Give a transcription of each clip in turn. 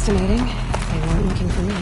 Fascinating. They weren't looking for me.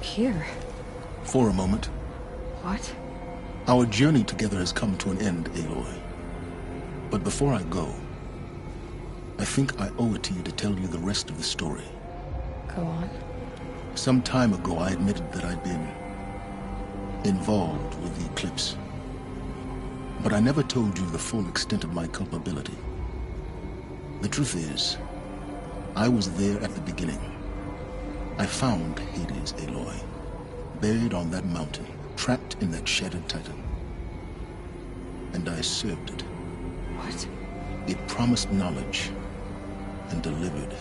Here. For a moment. What? Our journey together has come to an end, Aloy. But before I go, I think I owe it to you to tell you the rest of the story. Go on. Some time ago, I admitted that I'd been involved with the eclipse. But I never told you the full extent of my culpability. The truth is, I was there at the beginning. I found Hades, Aloy, buried on that mountain, trapped in that shattered titan. And I served it. What? It promised knowledge and delivered.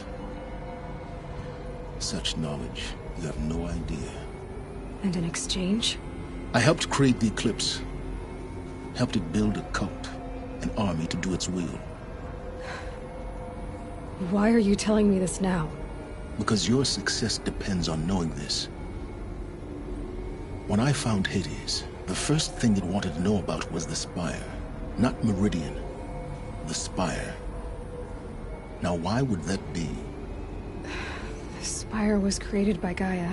Such knowledge, you have no idea. And in exchange? I helped create the eclipse. Helped it build a cult, an army to do its will. Why are you telling me this now? Because your success depends on knowing this. When I found Hades, the first thing it wanted to know about was the Spire. Not Meridian. The Spire. Now why would that be? The Spire was created by Gaia.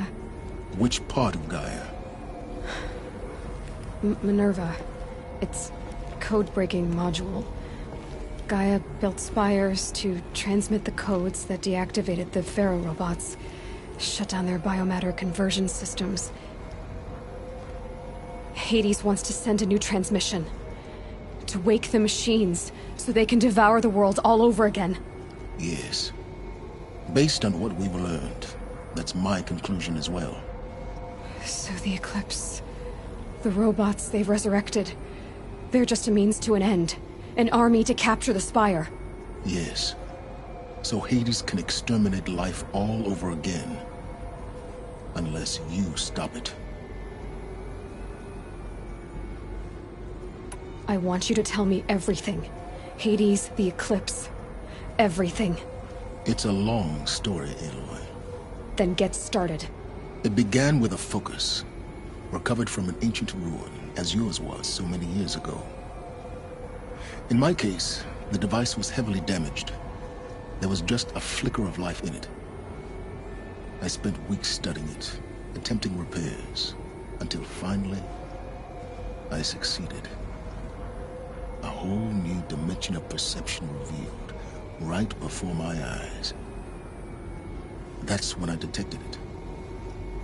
Which part of Gaia? Minerva. It's a code-breaking module. Gaia built spires to transmit the codes that deactivated the Pharaoh robots, shut down their biomatter conversion systems. Hades wants to send a new transmission. To wake the machines, so they can devour the world all over again. Yes. Based on what we've learned, that's my conclusion as well. So the Eclipse... the robots they've resurrected... they're just a means to an end. An army to capture the Spire. Yes. So Hades can exterminate life all over again. Unless you stop it. I want you to tell me everything. Hades, the Eclipse. Everything. It's a long story, Aloy. Then get started. It began with a focus. Recovered from an ancient ruin, as yours was so many years ago. In my case, the device was heavily damaged. There was just a flicker of life in it. I spent weeks studying it, attempting repairs, until finally, I succeeded. A whole new dimension of perception revealed, right before my eyes. That's when I detected it.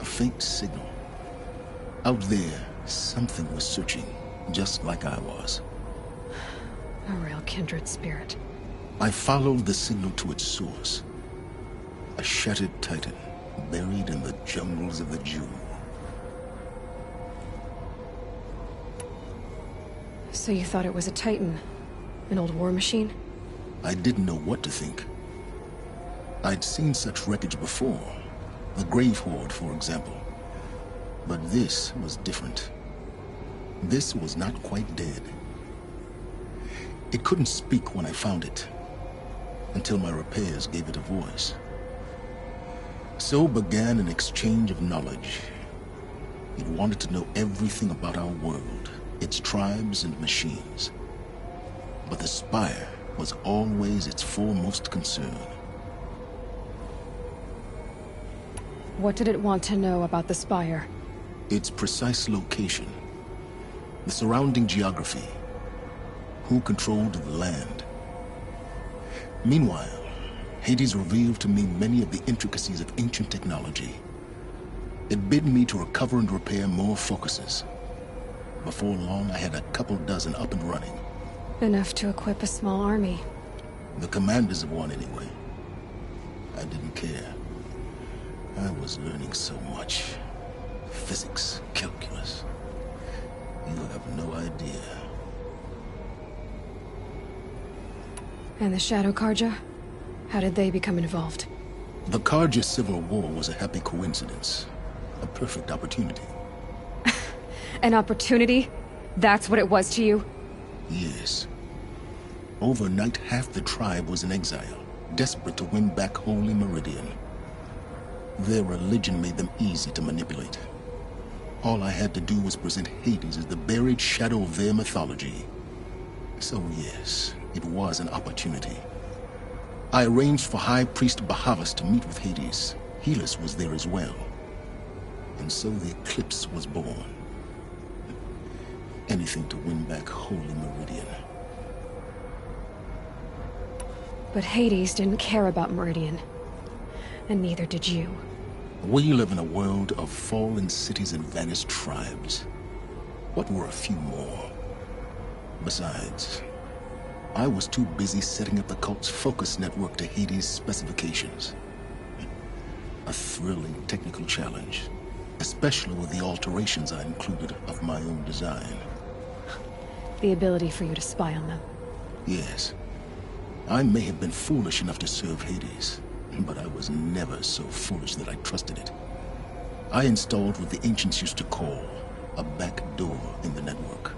A faint signal, Out there, something was searching, just like I was. A real kindred spirit. I followed the signal to its source. A shattered titan, buried in the jungles of the Jewel. So you thought it was a titan? An old war machine? I didn't know what to think. I'd seen such wreckage before. The Grave Horde, for example. But this was different. This was not quite dead. It couldn't speak when I found it, until my repairs gave it a voice. So began an exchange of knowledge. It wanted to know everything about our world, its tribes and machines. But the Spire was always its foremost concern. What did it want to know about the Spire? Its precise location, the surrounding geography, who controlled the land. Meanwhile, Hades revealed to me many of the intricacies of ancient technology. It bid me to recover and repair more focuses. Before long, I had a couple dozen up and running. Enough to equip a small army. The commanders of one, anyway. I didn't care. I was learning so much. Physics, calculus. You have no idea. And the Shadow Karja? How did they become involved? The Karja Civil War was a happy coincidence. A perfect opportunity. An opportunity? That's what it was to you? Yes. Overnight, half the tribe was in exile, desperate to win back Holy Meridian. Their religion made them easy to manipulate. All I had to do was present Hades as the buried shadow of their mythology. So yes, it was an opportunity. I arranged for High Priest Bahavas to meet with Hades. Helis was there as well. And so the eclipse was born. Anything to win back Holy Meridian. But Hades didn't care about Meridian. And neither did you. We live in a world of fallen cities and vanished tribes. What were a few more? Besides, I was too busy setting up the cult's focus network to Hades' specifications. A thrilling technical challenge, especially with the alterations I included of my own design. The ability for you to spy on them. Yes. I may have been foolish enough to serve Hades, but I was never so foolish that I trusted it. I installed what the ancients used to call a back door in the network.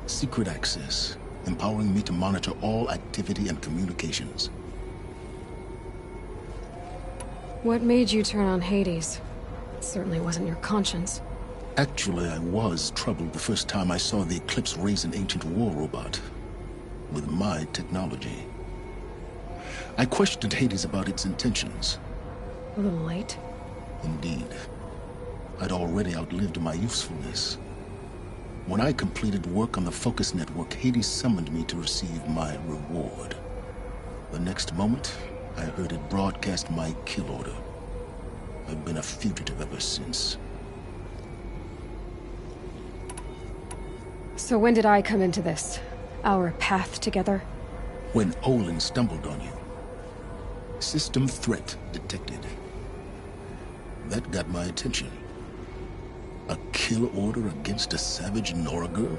Secret access, empowering me to monitor all activity and communications. What made you turn on Hades? It certainly wasn't your conscience. Actually, I was troubled the first time I saw the Eclipse raise an ancient war robot. With my technology. I questioned Hades about its intentions. A little late. Indeed. I'd already outlived my usefulness. When I completed work on the Focus Network, Hades summoned me to receive my reward. The next moment, I heard it broadcast my kill order. I've been a fugitive ever since. So when did I come into this? Our path together? When Olin stumbled on you. System threat detected. That got my attention. A kill order against a savage Nora girl?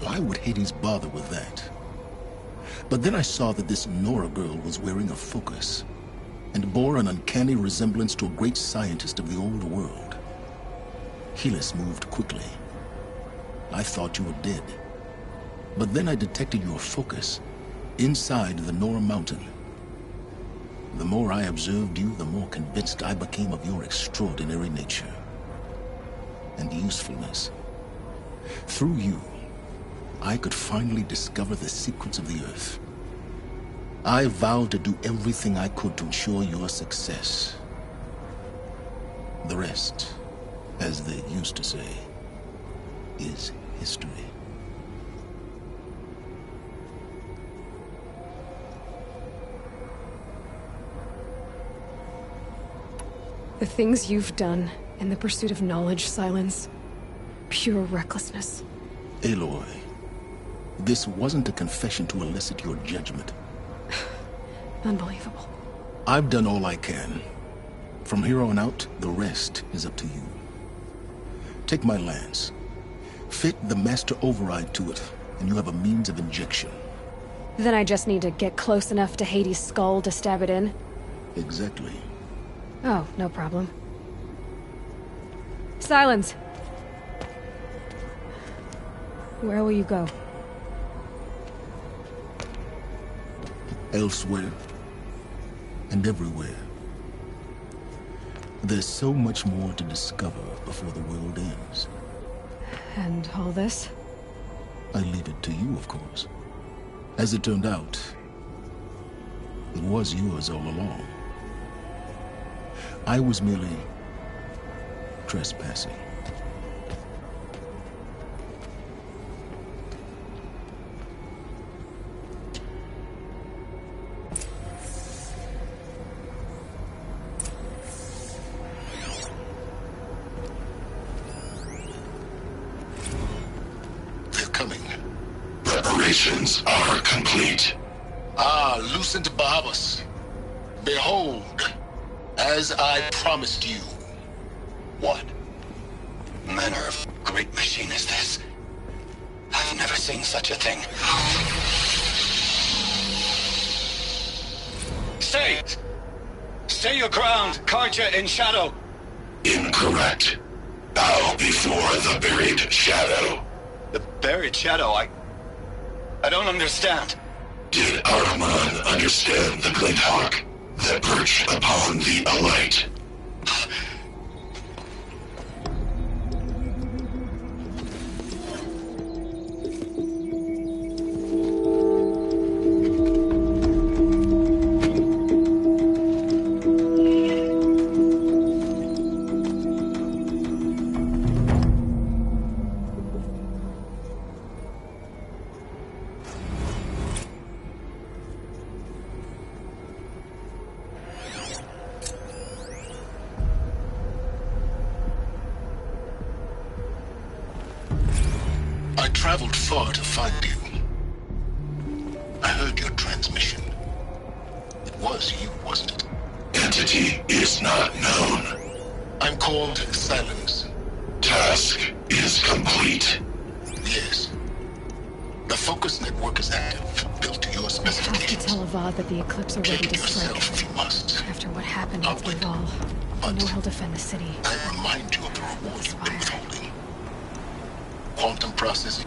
Why would Hades bother with that? But then I saw that this Nora girl was wearing a focus, and bore an uncanny resemblance to a great scientist of the old world. Helis moved quickly. I thought you were dead. But then I detected your focus inside the Nora mountain. The more I observed you, the more convinced I became of your extraordinary nature and usefulness. Through you, I could finally discover the secrets of the Earth. I vowed to do everything I could to ensure your success. The rest, as they used to say, is history. The things you've done, In the pursuit of knowledge, Silence. Pure recklessness. Aloy, this wasn't a confession to elicit your judgment. Unbelievable. I've done all I can. From here on out, the rest is up to you. Take my lance. Fit the master override to it, and you have a means of injection. Then I just need to get close enough to Hades' skull to stab it in? Exactly. Oh, no problem. Silence! Where will you go? Elsewhere. And everywhere. There's so much more to discover before the world ends. And all this? I leave it to you, of course. As it turned out, it was yours all along. I was merely trespassing. They're coming. Preparations are complete. Ah, Lucent Bahabas. Behold, as I promised you. What manner of great machine is this? I've never seen such a thing. Stay! Stay your ground, Karja in shadow! Incorrect. Bow before the buried shadow. The buried shadow? I don't understand. Did Arman understand the glint hawk that perched upon the alight? I traveled far to find you. I heard your transmission. It was you, wasn't it? Entity is not known. I'm called Silence. Task is complete. Yes. The focus network is active, built to your I have to specifications. tell Avad that the Eclipse are ready Take to it yourself strike. if you must. After what happened with Public. Duval, I know he'll defend the city. I remind you of the reward you've been Spire. withholding. Quantum processing.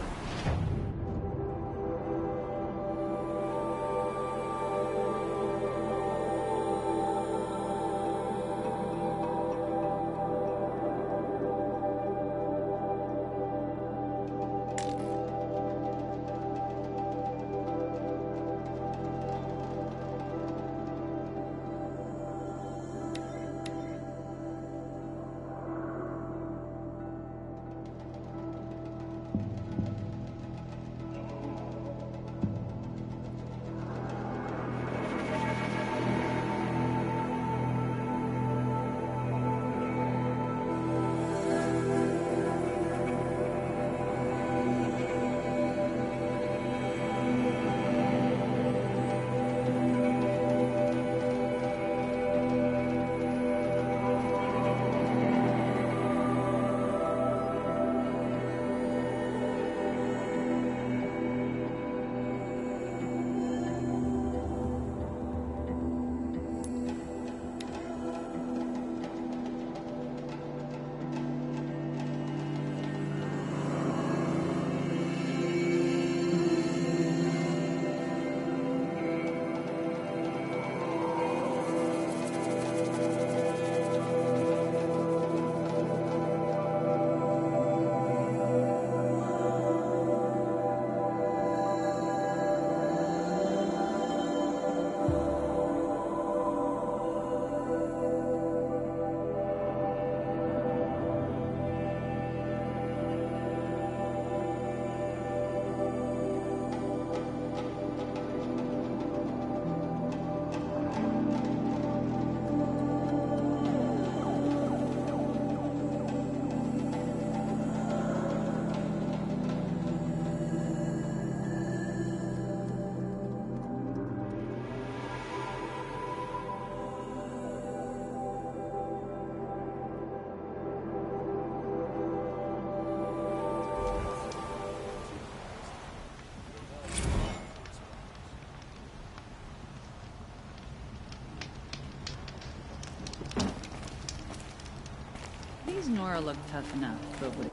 These Nora look tough enough, but would...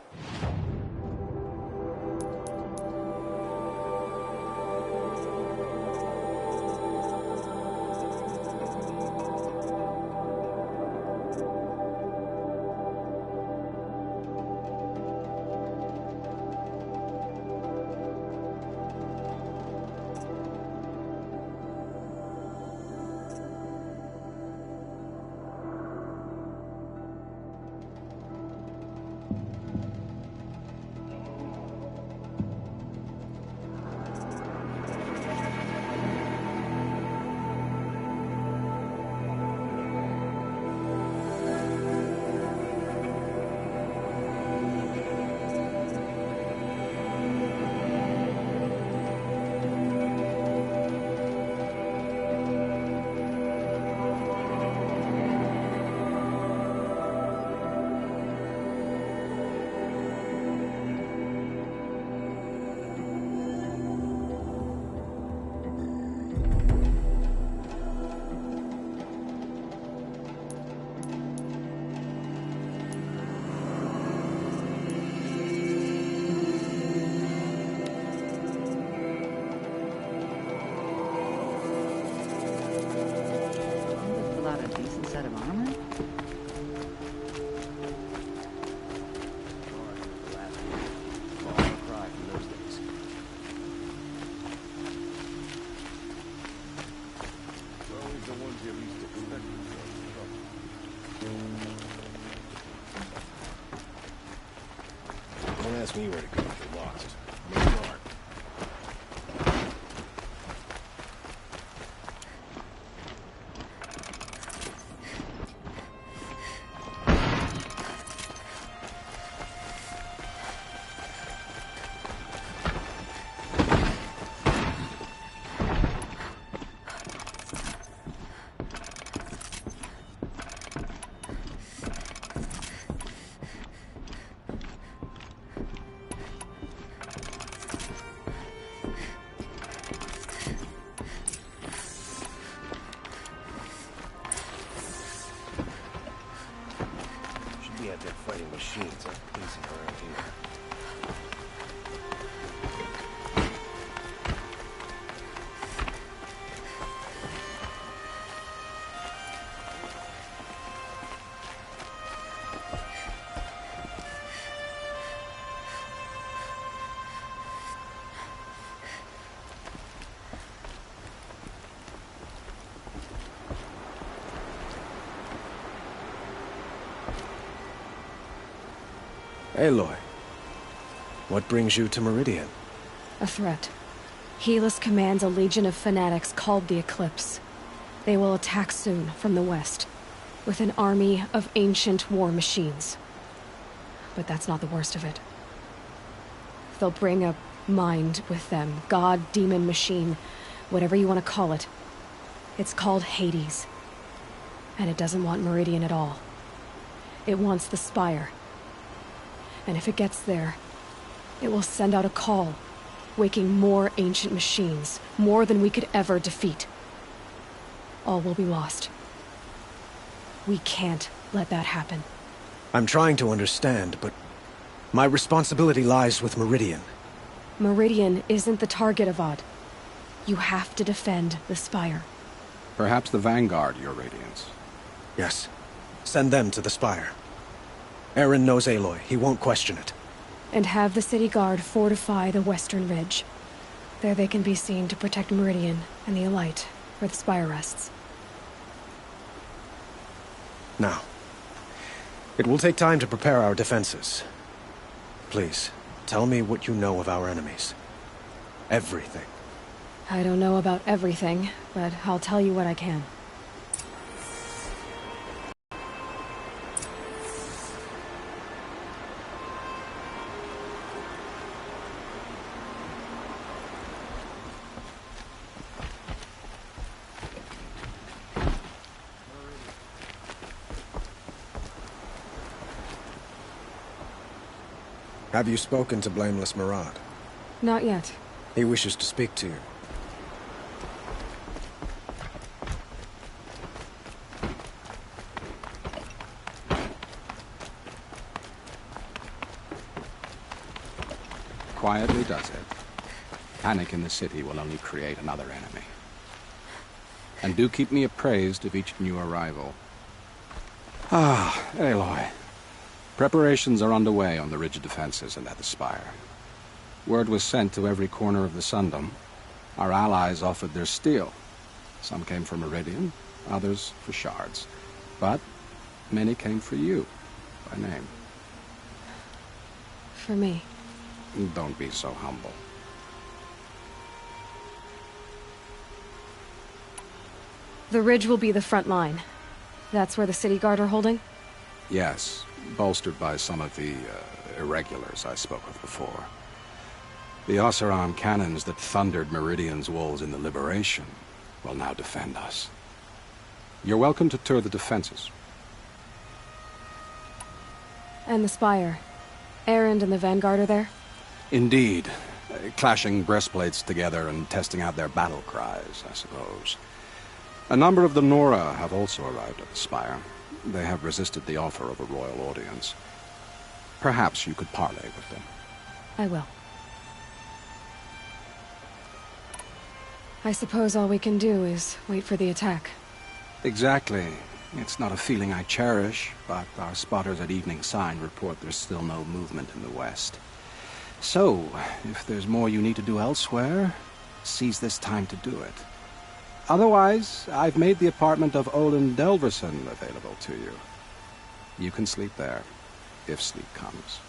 Set of armor? Don't ask me where to go if you're lost. Maybe you are. Out there fighting machines, easy around here. Aloy, what brings you to Meridian? A threat. Helis commands a legion of fanatics called the Eclipse. They will attack soon from the west, with an army of ancient war machines. But that's not the worst of it. They'll bring a mind with them, god, demon, machine, whatever you want to call it. It's called Hades. And it doesn't want Meridian at all. It wants the Spire. And if it gets there, it will send out a call, waking more ancient machines, more than we could ever defeat. All will be lost. We can't let that happen. I'm trying to understand, but my responsibility lies with Meridian. Meridian isn't the target, Avad. You have to defend the Spire. Perhaps the Vanguard, Your Radiance. Yes. Send them to the Spire. Aaron knows Aloy. He won't question it. And have the city guard fortify the western ridge. There they can be seen to protect Meridian and the Elite, where the Spire rests. Now, it will take time to prepare our defenses. Please, tell me what you know of our enemies. Everything. I don't know about everything, but I'll tell you what I can. Have you spoken to Blameless Murad? Not yet. He wishes to speak to you. quietly does it. Panic in the city will only create another enemy. And do keep me appraised of each new arrival. Ah, Aloy. Preparations are underway on the ridge defenses and at the spire. Word was sent to every corner of the Sundom. Our allies offered their steel. Some came for Meridian, others for shards. But many came for you, by name. For me. Don't be so humble. The ridge will be the front line. That's where the city guard are holding? Yes, bolstered by some of the irregulars I spoke of before. The Oseram cannons that thundered Meridian's walls in the Liberation will now defend us. You're welcome to tour the defenses. And the spire. Erend and the Vanguard are there? Indeed. Clashing breastplates together and testing out their battle cries, I suppose. A number of the Nora have also arrived at the spire. They have resisted the offer of a royal audience. Perhaps you could parley with them. I will. I suppose all we can do is wait for the attack. Exactly. It's not a feeling I cherish, but our spotters at Evening Sign report there's still no movement in the west. So, if there's more you need to do elsewhere, seize this time to do it. Otherwise, I've made the apartment of Olin Delverson available to you. You can sleep there, if sleep comes.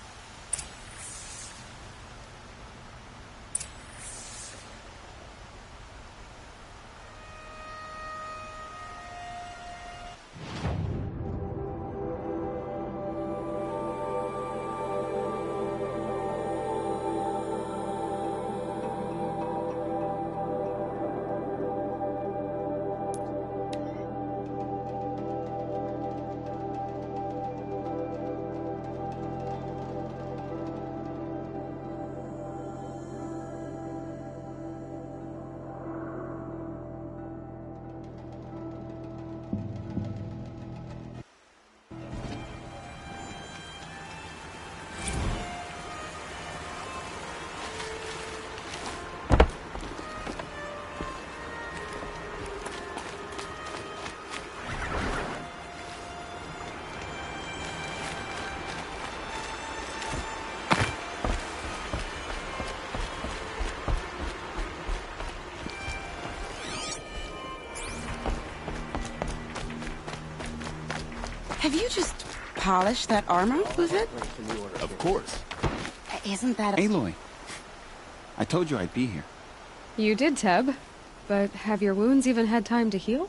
Have you just polished that armor, was it? Of course. Isn't that Aloy, I told you I'd be here. You did, Teb. But have your wounds even had time to heal?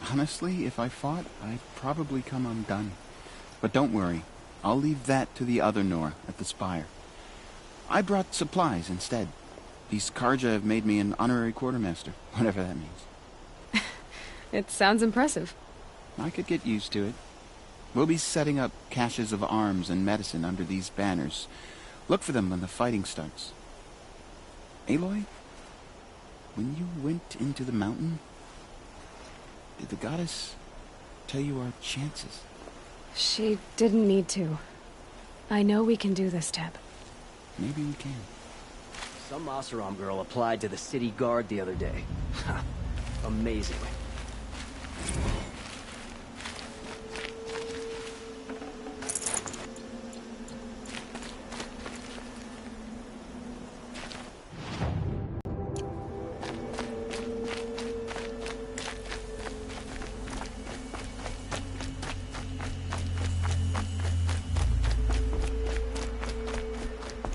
Honestly, if I fought, I'd probably come undone. But don't worry, I'll leave that to the other Nora at the spire. I brought supplies instead. These Karja have made me an honorary quartermaster, whatever that means. It sounds impressive. I could get used to it. We'll be setting up caches of arms and medicine under these banners. Look for them when the fighting starts. Aloy, when you went into the mountain, did the goddess tell you our chances? She didn't need to. I know we can do this, Teb. Maybe we can. Some Oseram girl applied to the city guard the other day. Amazing.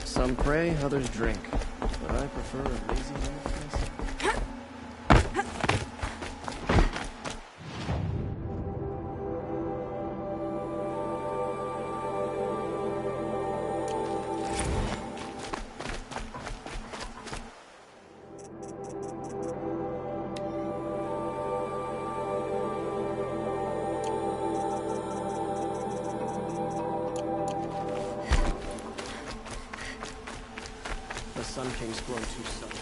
Some pray, others drink. But I prefer a lazy life myself. The Sun King's grown too soft.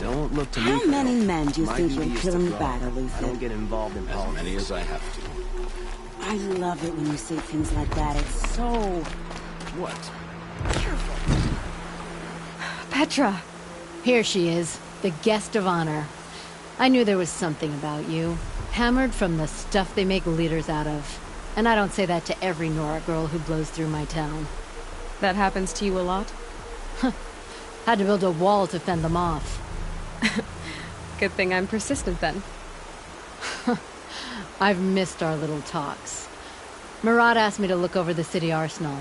Don't look to me. How many men do you My think duty you'll is kill to in guard. battle, I don't Luther? get involved in politics. Many as I have to. I love it when you say things like that. It's so... What? Petra! Here she is, the guest of honor. I knew there was something about you. Hammered from the stuff they make leaders out of. And I don't say that to every Nora girl who blows through my town. That happens to you a lot? Had to build a wall to fend them off. Good thing I'm persistent then. I've missed our little talks. Murad asked me to look over the city arsenal.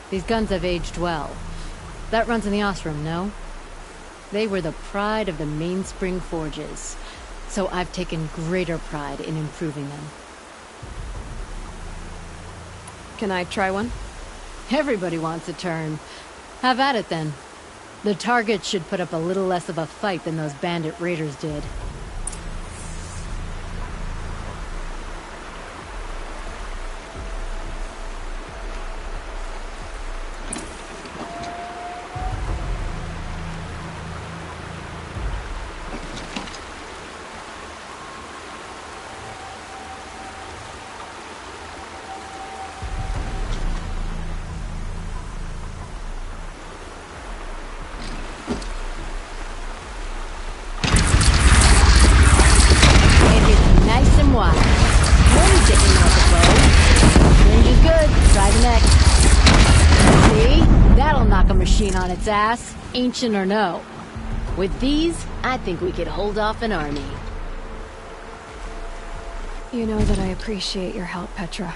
These guns have aged well. That runs in the Osram, no? They were the pride of the Mainspring Forges, so I've taken greater pride in improving them. Can I try one? Everybody wants a turn. Have at it then. The targets should put up a little less of a fight than those bandit raiders did. On its ass, ancient or no. With these, I think we could hold off an army. You know that I appreciate your help, Petra.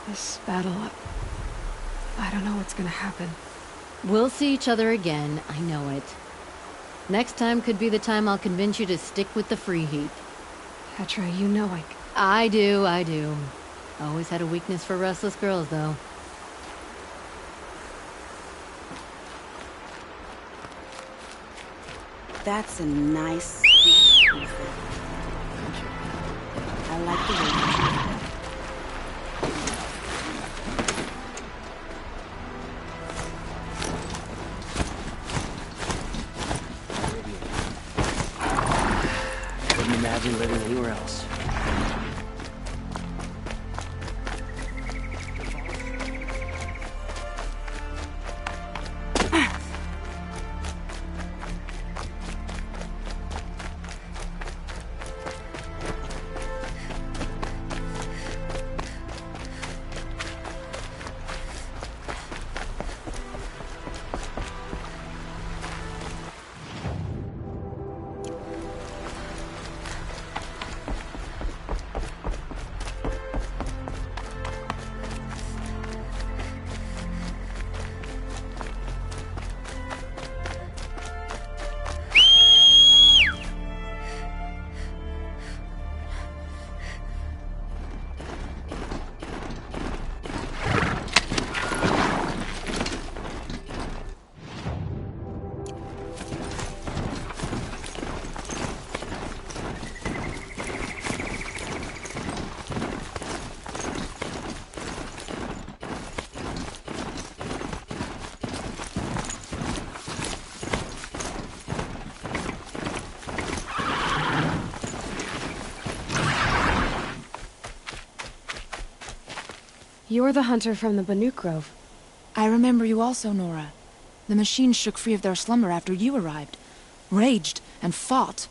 This battle, I don't know what's gonna happen. We'll see each other again, I know it. Next time could be the time I'll convince you to stick with the free heat. Petra, you know I do. Always had a weakness for restless girls, though. That's a nice... I like the way you do that. Couldn't imagine living anywhere else. You're the hunter from the Banuk Grove. I remember you also, Nora. The machines shook free of their slumber after you arrived. Raged and fought.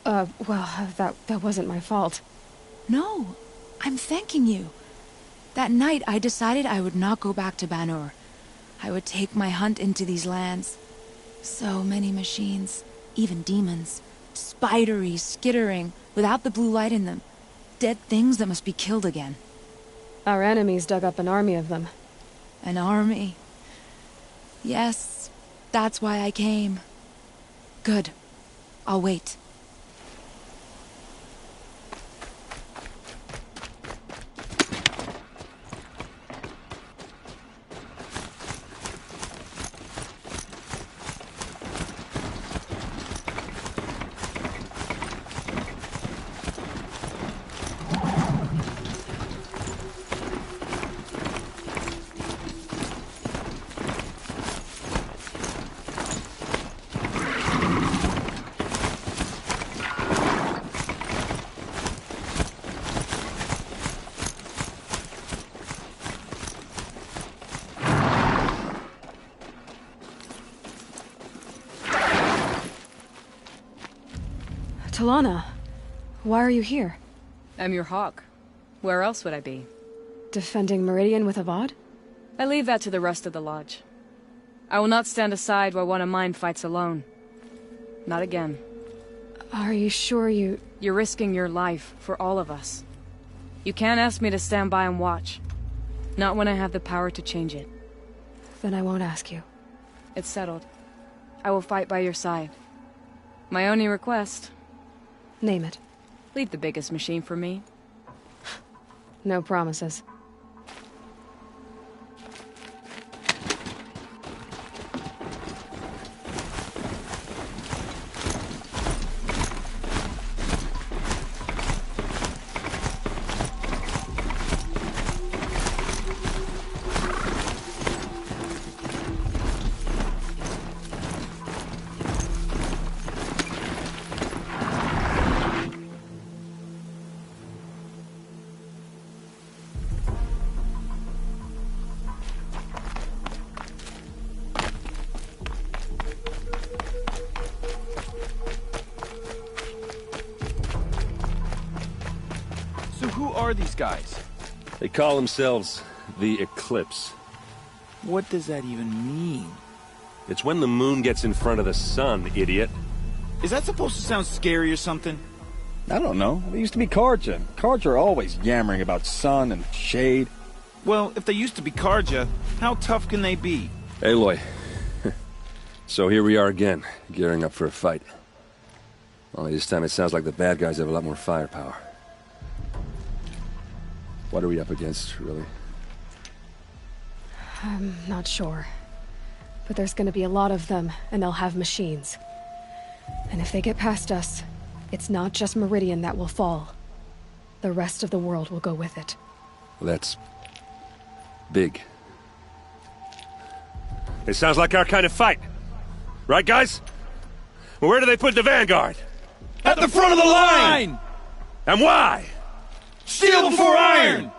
Well, that wasn't my fault. No, I'm thanking you. That night, I decided I would not go back to Banur. I would take my hunt into these lands. So many machines, even demons. Spidery, skittering, without the blue light in them. Dead things that must be killed again. Our enemies dug up an army of them. An army? Yes, that's why I came. Good. I'll wait. Talana, why are you here? I'm your hawk. Where else would I be? Defending Meridian with Avad? I leave that to the rest of the Lodge. I will not stand aside while one of mine fights alone. Not again. Are you sure you... You're risking your life for all of us. You can't ask me to stand by and watch. Not when I have the power to change it. Then I won't ask you. It's settled. I will fight by your side. My only request... Name it. Leave the biggest machine for me. No promises. Who are these guys? They call themselves the Eclipse. What does that even mean? It's when the moon gets in front of the sun, idiot. Is that supposed to sound scary or something? I don't know. They used to be Karja. Karja are always yammering about sun and shade. Well, if they used to be Karja, how tough can they be? Aloy. So here we are again, gearing up for a fight. Only this time it sounds like the bad guys have a lot more firepower. What are we up against, really? I'm not sure. But there's gonna be a lot of them, and they'll have machines. And if they get past us, it's not just Meridian that will fall. The rest of the world will go with it. That's... big. It sounds like our kind of fight. Right, guys? Well, where do they put the Vanguard? At the front of the line! And why? Steel before iron!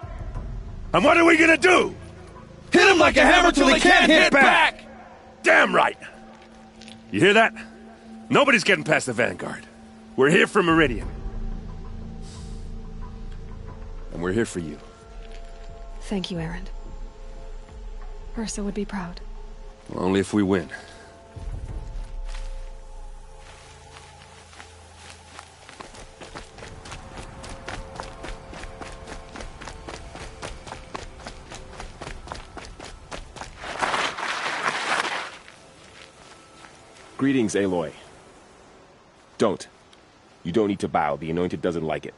And what are we gonna do? Hit him like a hammer till he can't hit back! Damn right! You hear that? Nobody's getting past the Vanguard. We're here for Meridian. And we're here for you. Thank you, Aaron. Ursa would be proud. Well, only if we win. Greetings, Aloy. Don't. You don't need to bow. The Anointed doesn't like it.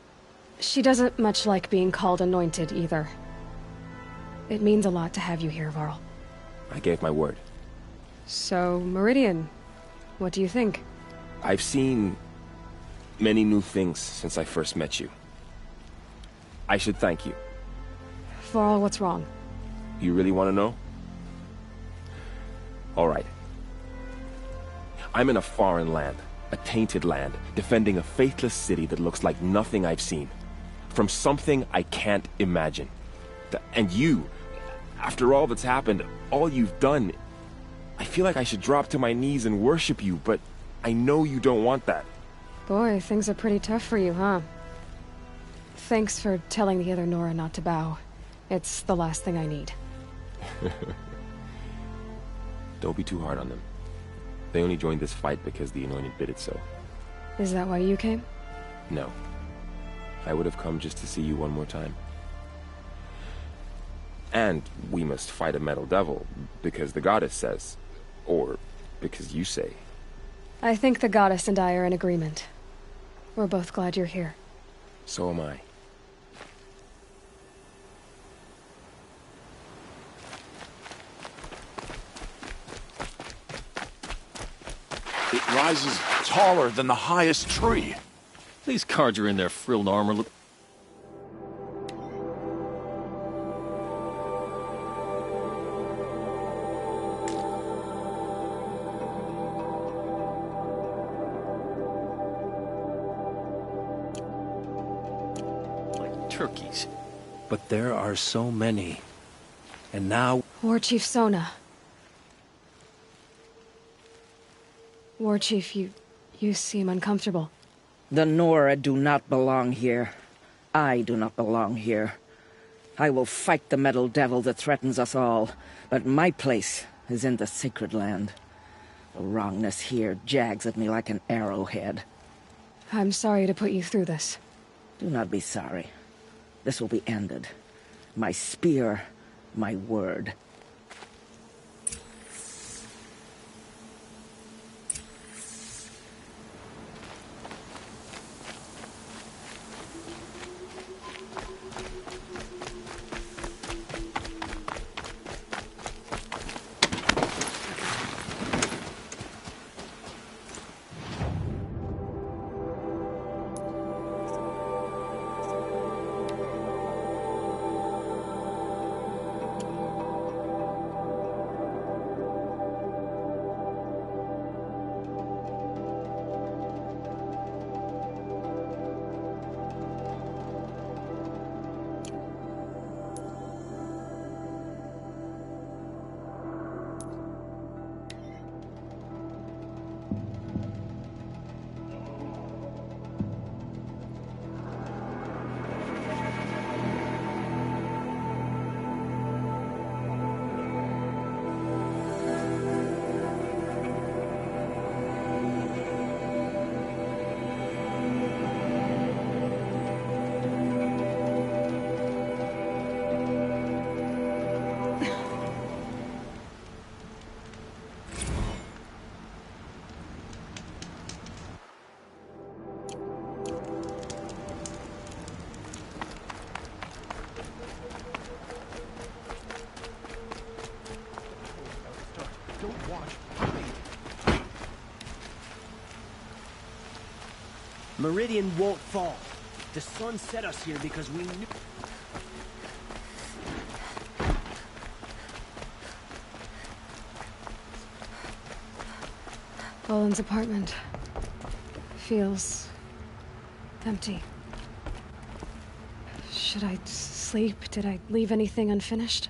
She doesn't much like being called Anointed, either. It means a lot to have you here, Varl. I gave my word. So, Meridian, what do you think? I've seen many new things since I first met you. I should thank you. Varl, what's wrong? You really want to know? All right. I'm in a foreign land, a tainted land, defending a faithless city that looks like nothing I've seen. From something I can't imagine. And you, after all that's happened, all you've done, I feel like I should drop to my knees and worship you, but I know you don't want that. Boy, things are pretty tough for you, huh? Thanks for telling the other Nora not to bow. It's the last thing I need. Don't be too hard on them. They only joined this fight because the Anointed bid it so. Is that why you came? No. I would have come just to see you one more time. And we must fight a metal devil, because the goddess says. Or because you say. I think the goddess and I are in agreement. We're both glad you're here. So am I. It rises taller than the highest tree. These cards are in their frilled armor. Look. Like turkeys. But there are so many. And now... War Chief Sona. War Chief, you seem uncomfortable. The Nora do not belong here. I do not belong here. I will fight the metal devil that threatens us all, but my place is in the sacred land. The wrongness here jags at me like an arrowhead. I'm sorry to put you through this. Do not be sorry. This will be ended. My spear, my word. Meridian won't fall. The sun set us here because we knew... Boland's apartment feels empty. Should I sleep? Did I leave anything unfinished?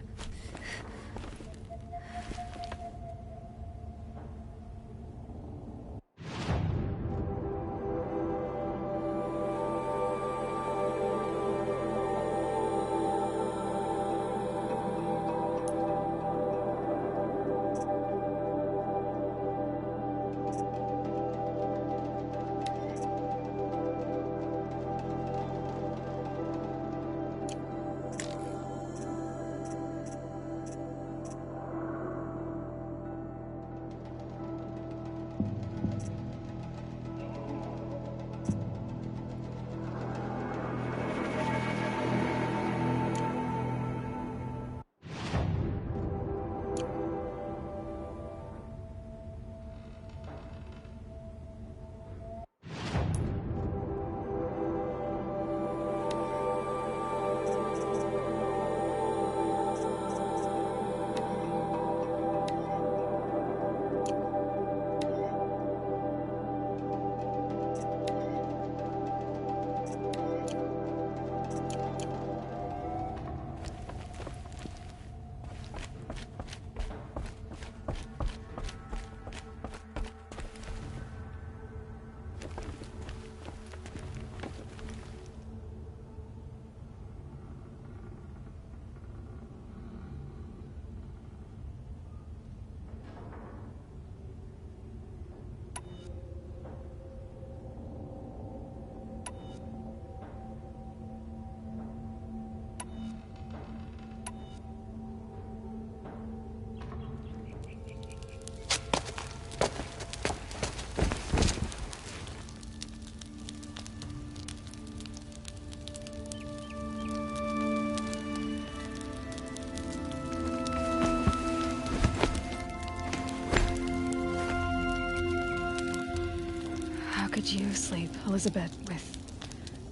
Could you sleep, Elizabeth, with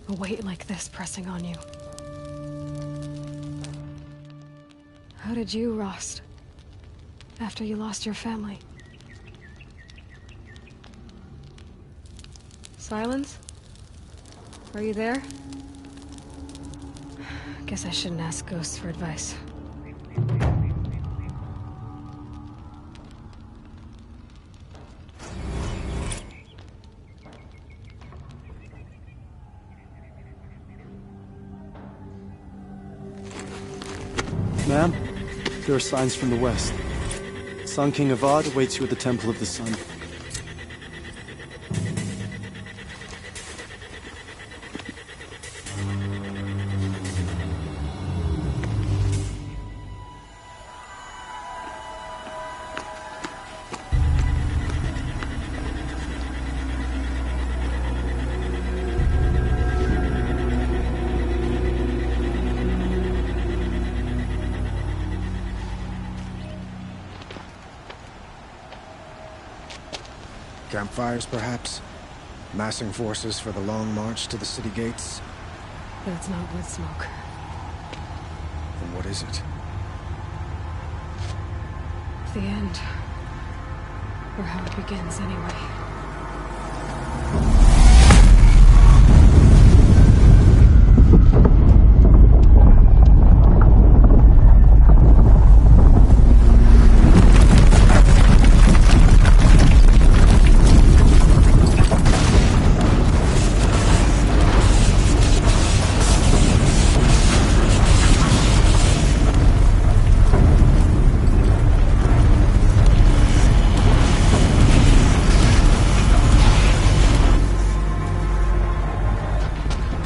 a weight like this pressing on you? How did you, Rost, after you lost your family? Silence? Are you there? Guess I shouldn't ask ghosts for advice. Ma'am, there are signs from the west. Sun King Avad awaits you at the Temple of the Sun. Campfires, perhaps? Massing forces for the long march to the city gates? That's not wood smoke. Then what is it? The end. Or how it begins, anyway.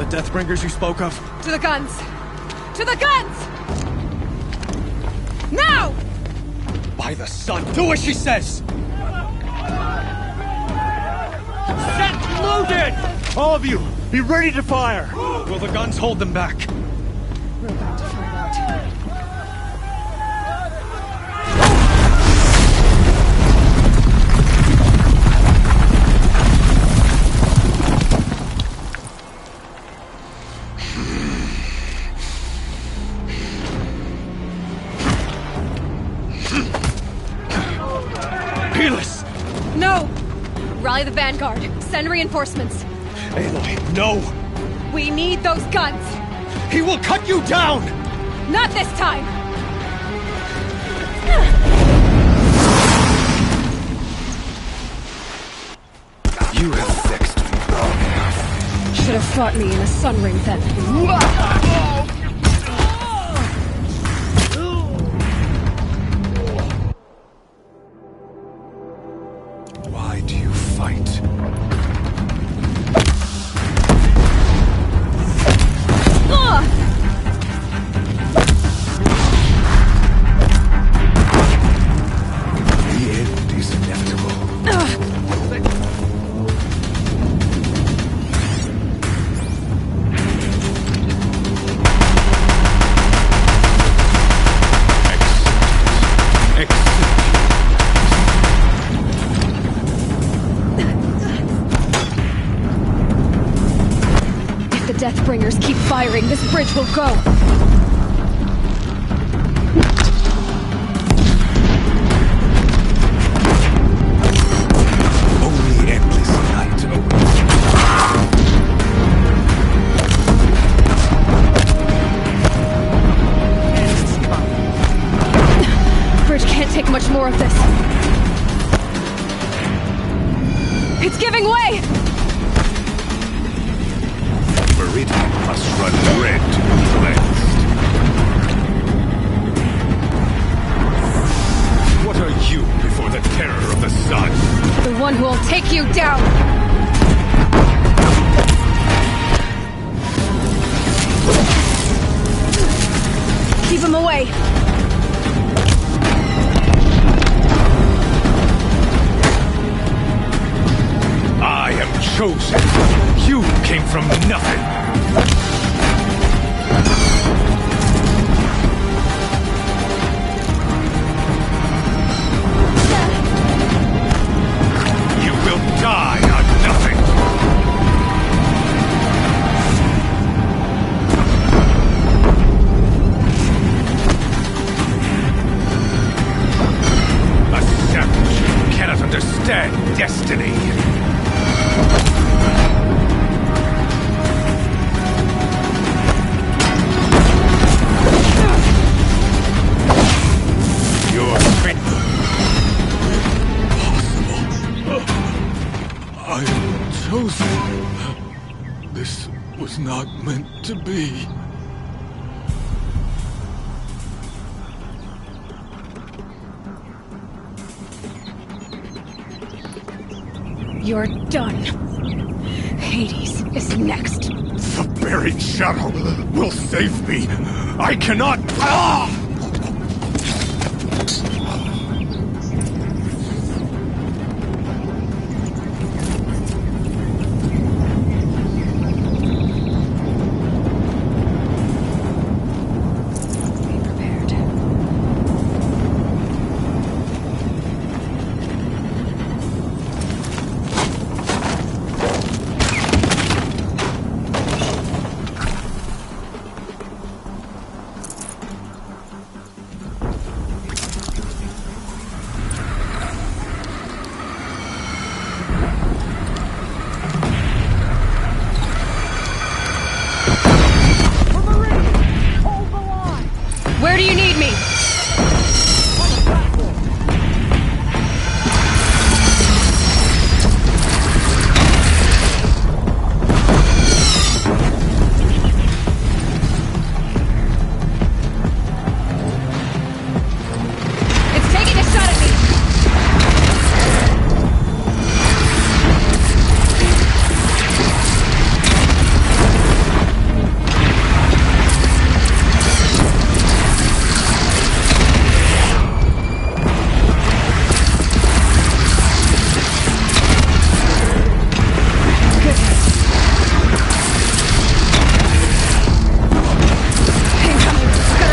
Deathbringers you spoke of? To the guns! To the guns! Now! By the sun, do as she says! Set loaded! All of you, be ready to fire! Will the guns hold them back? We're about to find out. No! Rally the vanguard. Send reinforcements. Aloy, no! We need those guns! He will cut you down! Not this time! You have vexed me long enough. Should have fought me in a sun ring then. Why do you fight? The end is inevitable. If the Deathbringers keep firing, this bridge will go! Only endless night awaits. Bridge can't take much more of this. It's giving way! Meridian must run red to be cleansed. What are you before the terror of the sun? The one who will take you down! Keep him away! I am chosen. You came from nothing. You will die on nothing. A savage cannot understand destiny. Your strength. I am chosen. This was not meant to be. You're done. Hades is next. The buried shadow will save me. I cannot... Ah! Where do you need me? It's taking a shot at me!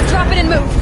Drop it and move!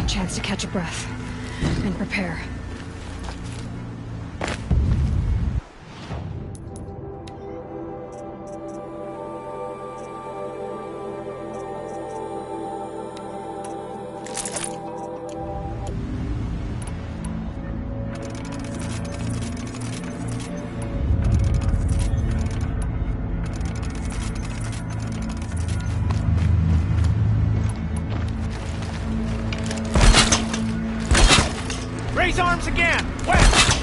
Chance to catch a breath and prepare. Raise arms again! West!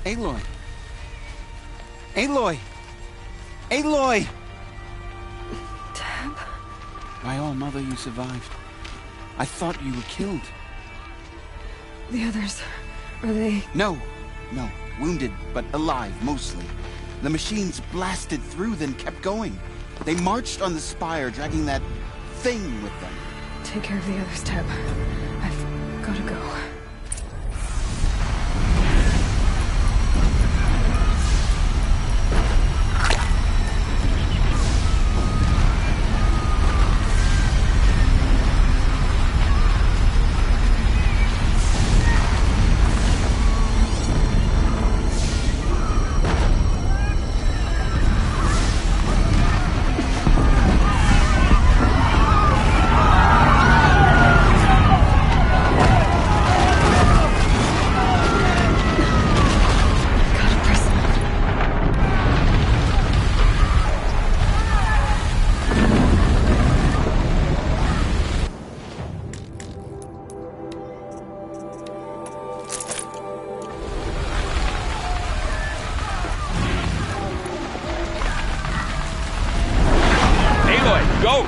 Aloy! Aloy! Aloy! Tab? By all mother, you survived. I thought you were killed. The others, are they... No. Wounded, but alive, mostly. The machines blasted through, then kept going. They marched on the spire, dragging that thing with them. Take care of the others, Tab. I've gotta go. Go!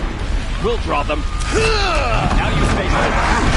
We'll draw them. Now you stay still.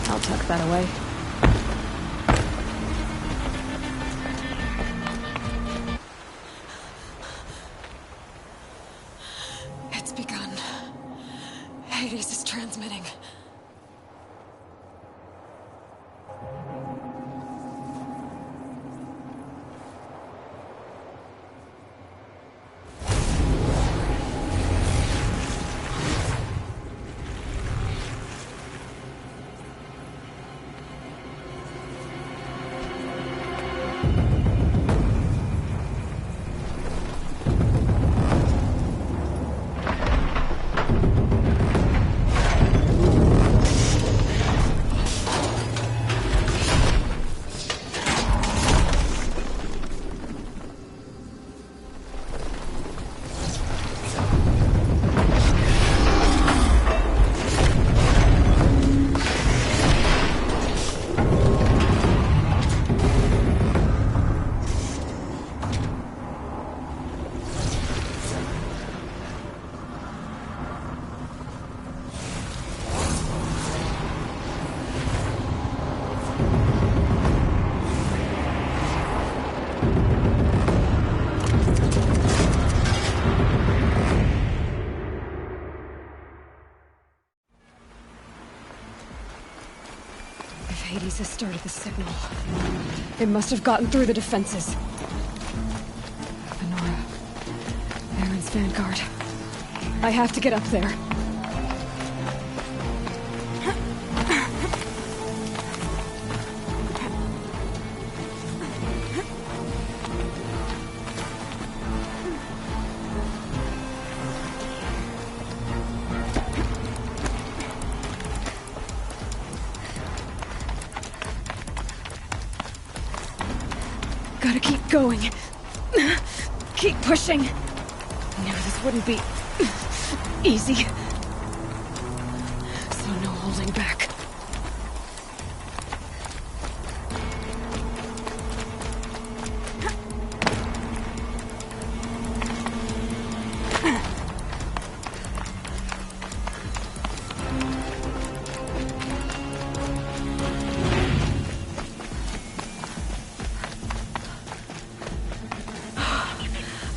I'll tuck that away. It's begun. Hades is transmitting. Hades has started the signal. It must have gotten through the defenses. Honora. Aaron's vanguard. I have to get up there. going. Keep pushing. I knew this wouldn't be easy. So no holding back.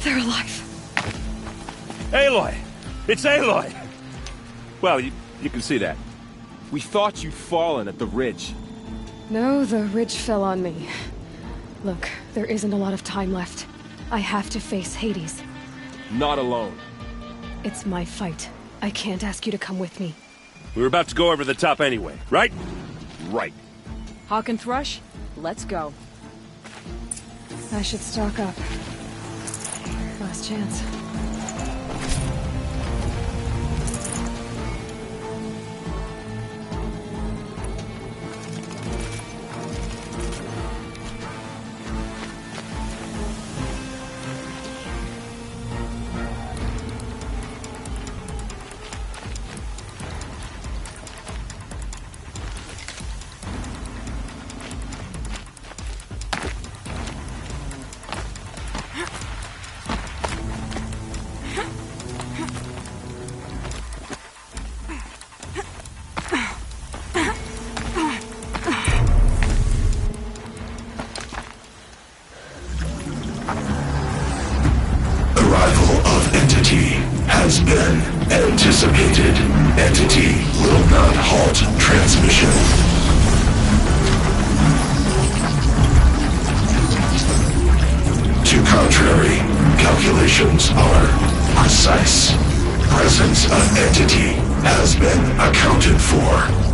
They're alive. Aloy! It's Aloy! Well, you can see that. We thought you'd fallen at the ridge. No, the ridge fell on me. Look, there isn't a lot of time left. I have to face Hades. Not alone. It's my fight. I can't ask you to come with me. We were about to go over the top anyway, right? Right. Hawk and Thrush, let's go. I should stock up. Last chance. Has been anticipated. Entity will not halt transmission. To contrary, calculations are precise. Presence of entity has been accounted for.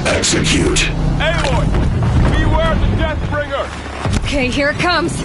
Execute. Aloy! Beware the Deathbringer! Okay, here it comes.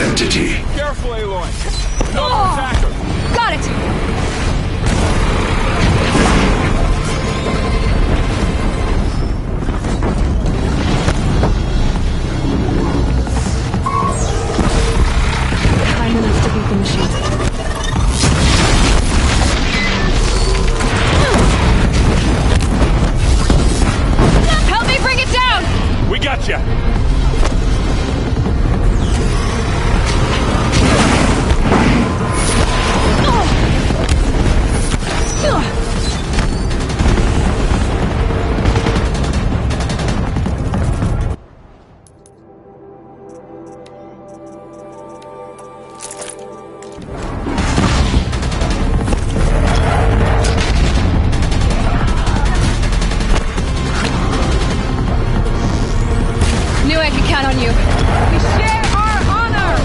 entity. Careful, Aloy. Another attacker. Got it! Time enough to beat the machine. Help me bring it down! We got you. Knew I could count on you. We share our honor!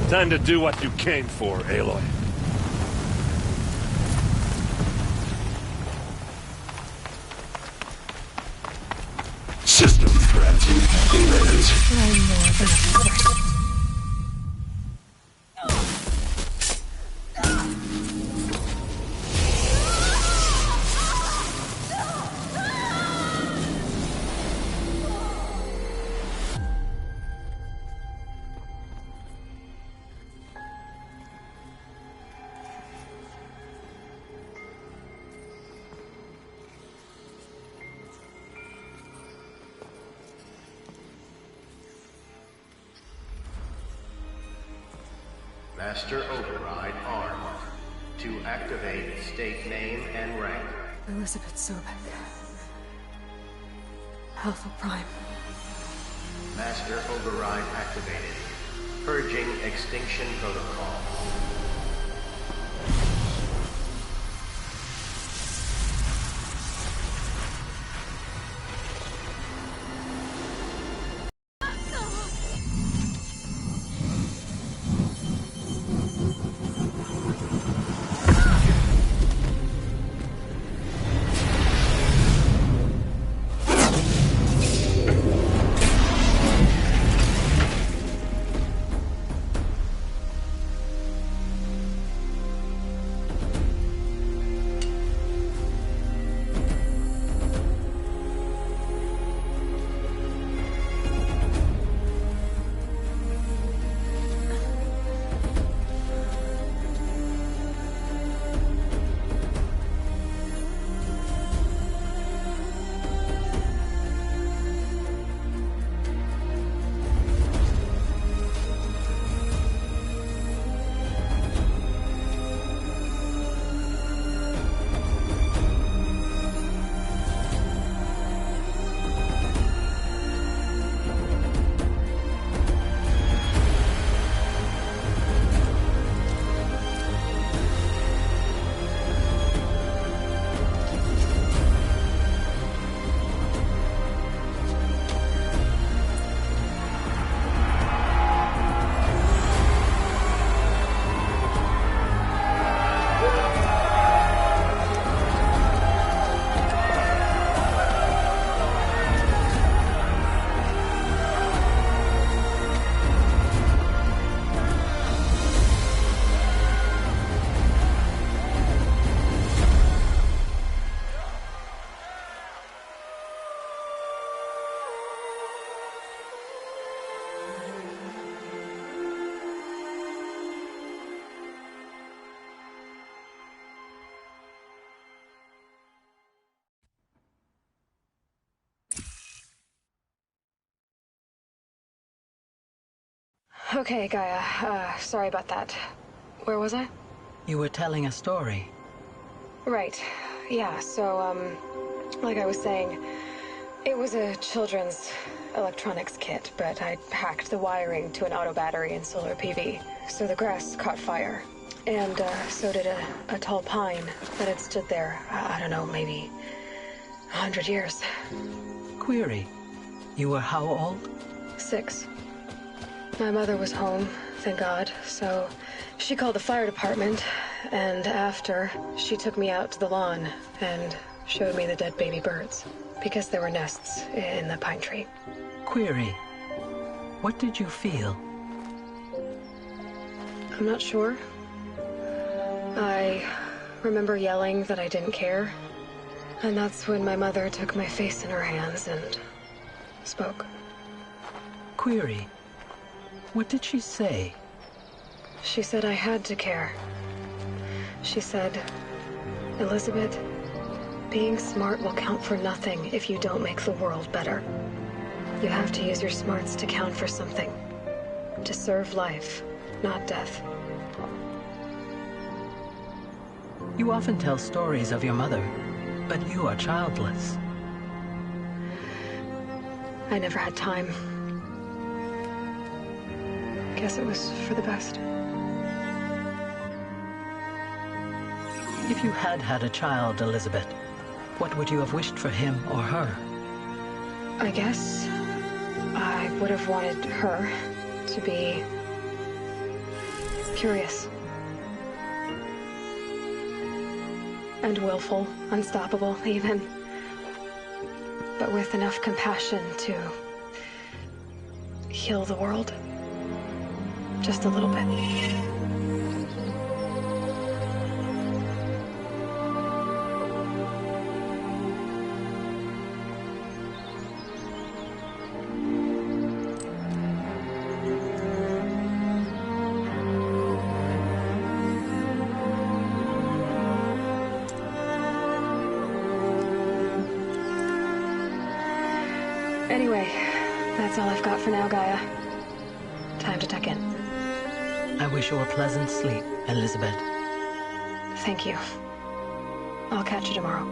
Time to do what you came for, Aloy. System threat imminent. Master Override armed. To activate, state name and rank. Elizabeth Sobek. Alpha Prime. Master Override activated. Purging extinction protocol. Okay, Gaia. Sorry about that. Where was I? You were telling a story. Right. Yeah, so, like I was saying, it was a children's electronics kit, but I hacked the wiring to an auto battery and solar PV. So the grass caught fire. And, so did a tall pine that had stood there, I don't know, maybe 100 years. Query. You were how old? 6. My mother was home, thank God, so she called the fire department, and after, she took me out to the lawn and showed me the dead baby birds, because there were nests in the pine tree. Query. What did you feel? I'm not sure. I remember yelling that I didn't care, and that's when my mother took my face in her hands and spoke. Query. What did she say? She said I had to care. She said, Elizabeth, being smart will count for nothing if you don't make the world better. You have to use your smarts to count for something. To serve life, not death. You often tell stories of your mother, but you are childless. I never had time. Guess it was for the best. If you had had a child, Elizabeth, what would you have wished for him or her? I guess I would have wanted her to be curious. And willful, unstoppable, even. But with enough compassion to heal the world. Just a little bit. Anyway, that's all I've got for now, Gaia. Time to tuck in. I wish you a pleasant sleep, Elizabeth. Thank you. I'll catch you tomorrow.